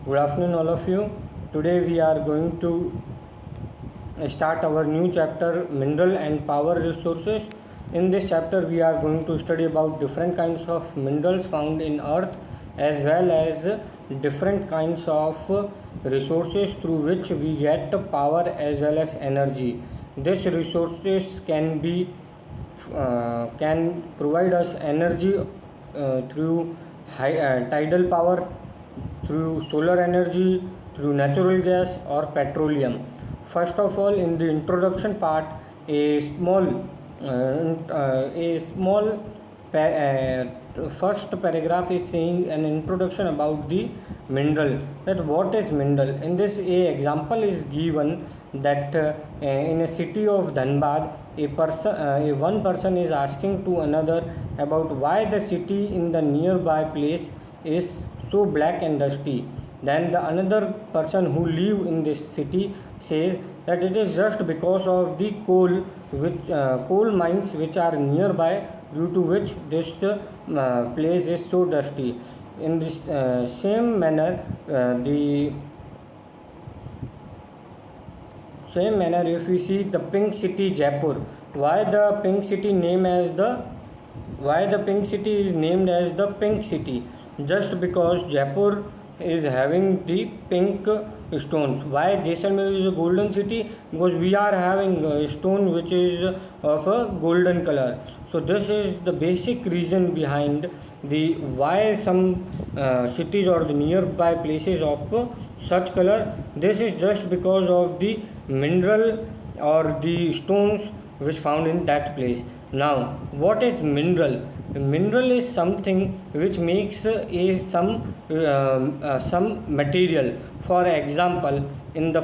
Good afternoon, all of you. Today we are going to start our new chapter, Mineral and Power Resources. In this chapter, we are going to study about different kinds of minerals found in Earth, as well as different kinds of resources through which we get power as well as energy. These resources can provide us energy through tidal power, through solar energy, through natural gas or petroleum. First of all, in the introduction part, a small first paragraph is saying an introduction about the mineral, that what is mineral. In this, a example is given that in a city of Dhanbad, one person is asking to another about why the city in the nearby place is so black and dusty. Then the another person who live in this city says that it is just because of the coal mines which are nearby, due to which this place is so dusty. In this same manner, if we see the pink city Jaipur, why the pink city is named as the pink city? Just because Jaipur is having the pink stones. Why Jaisalmer is a golden city? Because we are having a stone which is of a golden color. So this is the basic reason behind the why some cities or the nearby places of such color. This is just because of the mineral or the stones which found in that place. Now, what is mineral? A mineral is something which makes some material. For example, in the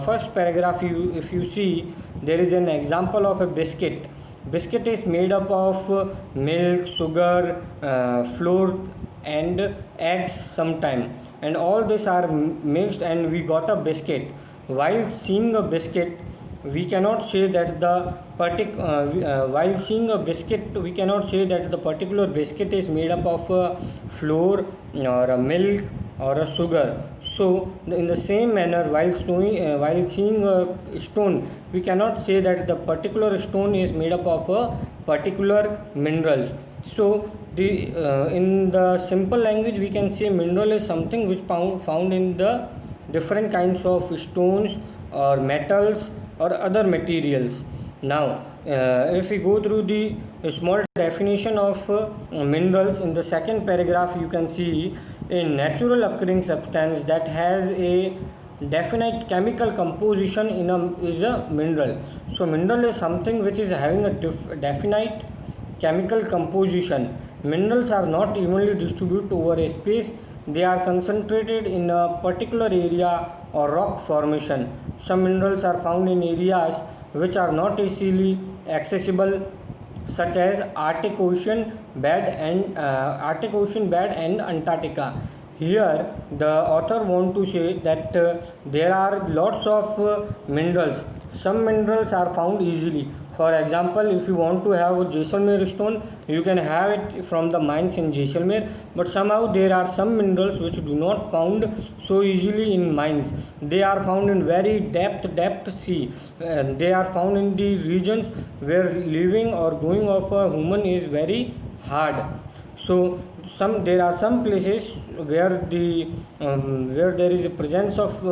first paragraph, if you see, there is an example of a biscuit. Biscuit is made up of milk, sugar, flour, and eggs sometime, and all these are mixed, and we got a biscuit. While seeing a biscuit, we cannot say that while seeing a biscuit, we cannot say that the particular biscuit is made up of flour or a milk or a sugar. So in the same manner, while seeing a stone, we cannot say that the particular stone is made up of a particular minerals. So in the simple language, we can say mineral is something which found in the different kinds of stones or metals or other materials. Now, if we go through the small definition of minerals, in the second paragraph, you can see a natural occurring substance that has a definite chemical composition is a mineral. So, mineral is something which is having a definite chemical composition. Minerals are not evenly distributed over a space. They are concentrated in a particular area or rock formation. Some minerals are found in areas which are not easily accessible, such as Arctic Ocean bed and Antarctica. Here, the author want to say that there are lots of minerals. Some minerals are found easily. For example, if you want to have Jaisalmer stone, you can have it from the mines in Jaisalmer. But somehow there are some minerals which do not found so easily in mines. They are found in very depth sea. They are found in the regions where living or going of a human is very hard. So there are some places where there is a presence of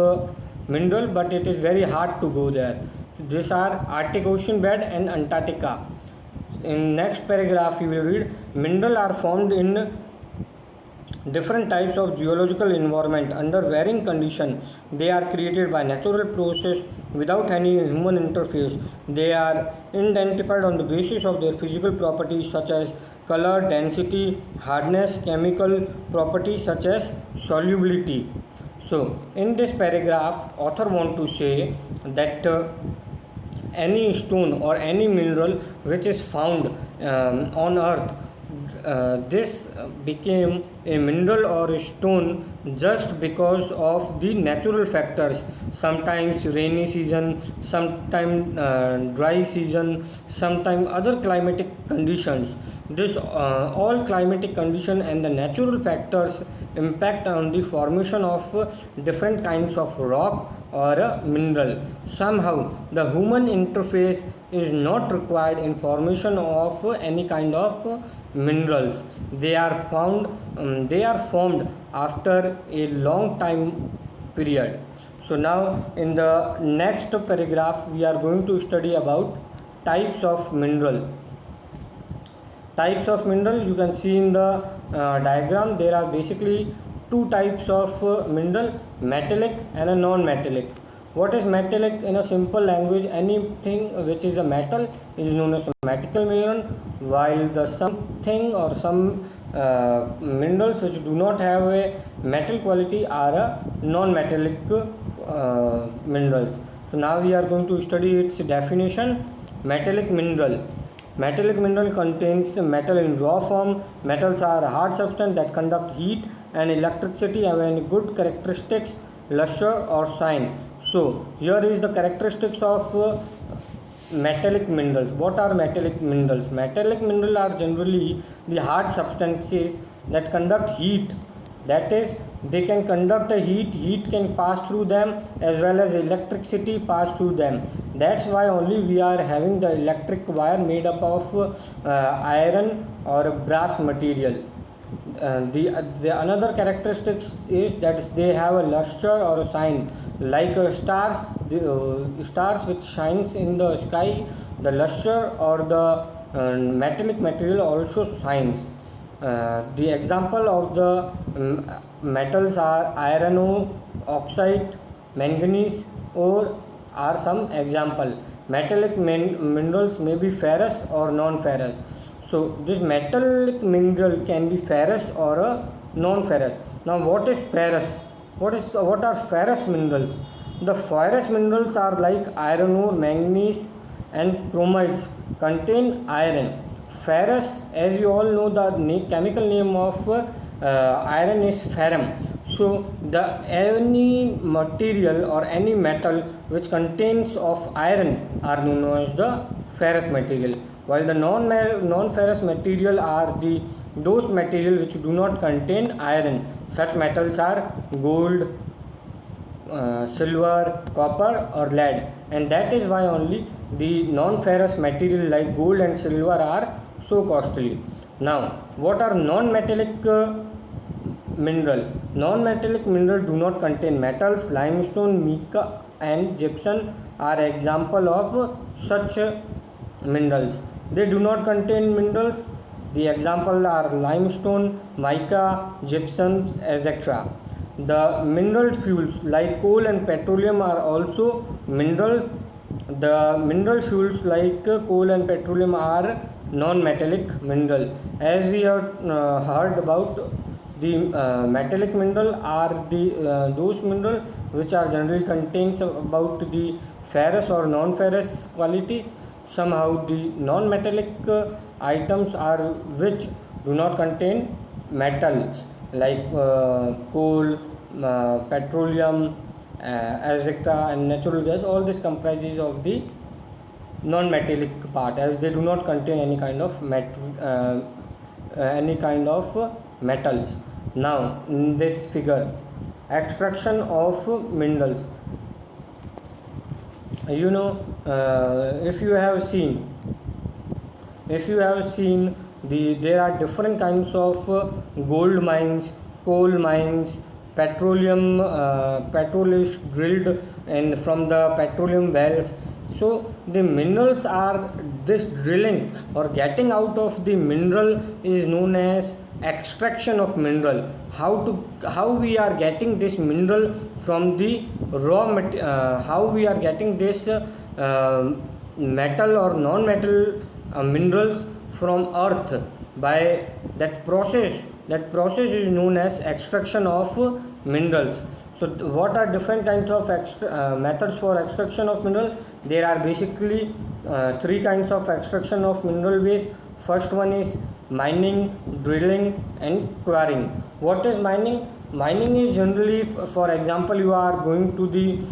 mineral, but it is very hard to go there. These are Arctic Ocean bed and Antarctica. In next paragraph, you will read mineral are formed in different types of geological environment under varying conditions. They are created by natural process without any human interface. They are identified on the basis of their physical properties such as color, density, hardness, chemical properties such as solubility. So in this paragraph, author want to say that any stone or any mineral which is found on earth, this became a mineral or a stone just because of the natural factors. Sometimes rainy season, sometimes dry season, sometimes other climatic conditions. This all climatic condition and the natural factors impact on the formation of different kinds of rock or mineral. Somehow the human interface is not required in formation of any kind of minerals. They are formed after a long time period. So now in the next paragraph we are going to study about types of mineral. Types of mineral, you can see in the diagram, there are basically two types of mineral, metallic and a non-metallic. What is metallic? In a simple language, anything which is a metal is known as a metal mineral, while the something or some minerals which do not have a metal quality are a non-metallic minerals. So now we are going to study its definition. Metallic mineral. Metallic mineral contains metal in raw form. Metals are hard substance that conduct heat and electricity, having good characteristics, luster or shine. So here is the characteristics of metallic minerals. What are metallic minerals? Metallic minerals are generally the hard substances that conduct heat. That is, they can conduct a heat can pass through them, as well as electricity pass through them. That's why only we are having the electric wire made up of iron or brass material. The another characteristics is that they have a luster or a shine, like stars. Stars which shines in the sky, the luster or the metallic material also shines. The example of the metals are iron oxide, manganese ore are some example. Metallic minerals may be ferrous or non-ferrous. So this metallic mineral can be ferrous or a non-ferrous. Now what is ferrous? What are ferrous minerals? The ferrous minerals are like iron ore, manganese and chromides contain iron. Ferrous, as you all know, the chemical name of iron is ferrum. So the any material or any metal which contains of iron are known as the ferrous material, while the non-ferrous material are those material which do not contain iron. Such metals are gold, silver, copper or lead, and that is why only the non-ferrous material like gold and silver are so costly. Now what are non-metallic mineral? Non-metallic mineral do not contain metals. Limestone, mica and gypsum are example of such minerals. They do not contain minerals. The example are limestone, mica, gypsum, etc. The mineral fuels like coal and petroleum are also mineral. The mineral fuels like coal and petroleum are non-metallic mineral. As we have heard about, the metallic mineral are those mineral which are generally contains about the ferrous or non-ferrous qualities. Somehow the non-metallic items are which do not contain metals like coal, petroleum, etc. and natural gas. All this comprises of the non-metallic part, as they do not contain any kind of metals. Now in this figure, extraction of minerals, you know, if you have seen there are different kinds of gold mines, coal mines, petrol is drilled and from the petroleum wells. So the minerals are this drilling or getting out of the mineral is known as extraction of mineral. How we are getting this mineral from the how we are getting this metal or non-metal minerals from earth by that process is known as extraction of minerals. So what are different kinds of methods for extraction of mineral? There are basically three kinds of extraction of mineral waste. First one is mining, drilling and quarrying. What is mining? Mining is generally, for example, you are going to the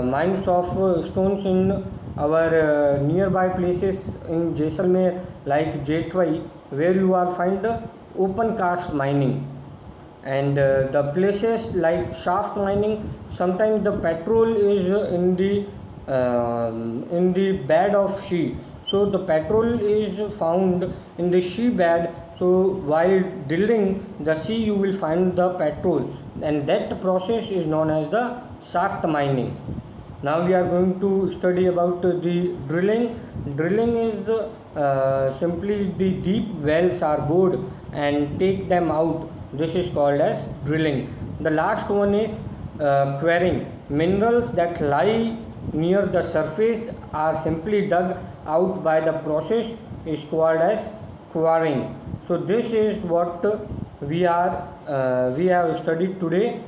mines of stones in our nearby places in Jaisalmer like Jetwai, where you are find open cast mining. and the places like shaft mining, sometimes the petrol is in the bed of sea. So the petrol is found in the sea bed. So while drilling the sea, you will find the petrol, and that process is known as the shaft mining. Now we are going to study about the drilling. Drilling is simply the deep wells are bored and take them out. This is called as drilling. The last one is quarrying. Minerals that lie near the surface are simply dug out by the process is called as quarrying. So this is what we have studied today.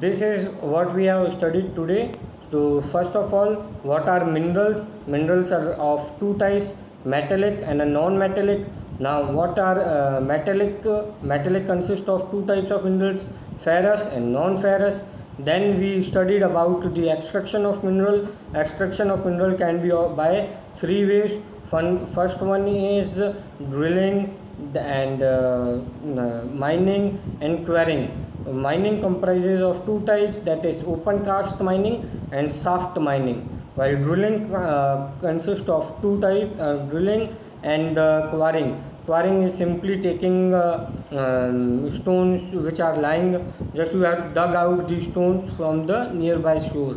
This is what we have studied today. So first of all, what are minerals? Minerals are of two types, metallic and a non-metallic. Now what are metallic? Metallic consists of two types of minerals, ferrous and non-ferrous. Then we studied about the extraction of mineral. Extraction of mineral can be by three ways. First one is drilling and mining and quarrying. Mining comprises of two types, that is open cast mining and shaft mining, while drilling consists of two types, drilling and quarrying. Quarrying is simply taking stones which are lying, just you have to dug out these stones from the nearby shore.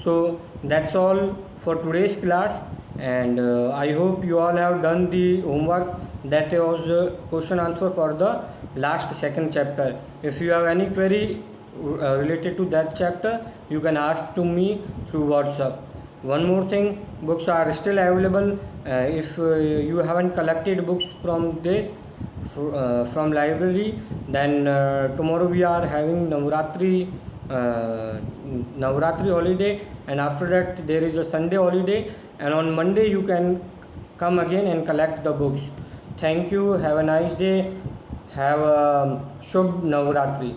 So that's all for today's class, and I hope you all have done the homework. That was question answer for the last second chapter. If you have any query related to that chapter, you can ask to me through WhatsApp. One more thing, books are still available. If you haven't collected books from this from library, then tomorrow we are having Navratri holiday, and after that there is a Sunday holiday, and on Monday you can come again and collect the books. Thank you. Have a nice day. Have a Shubh Navratri.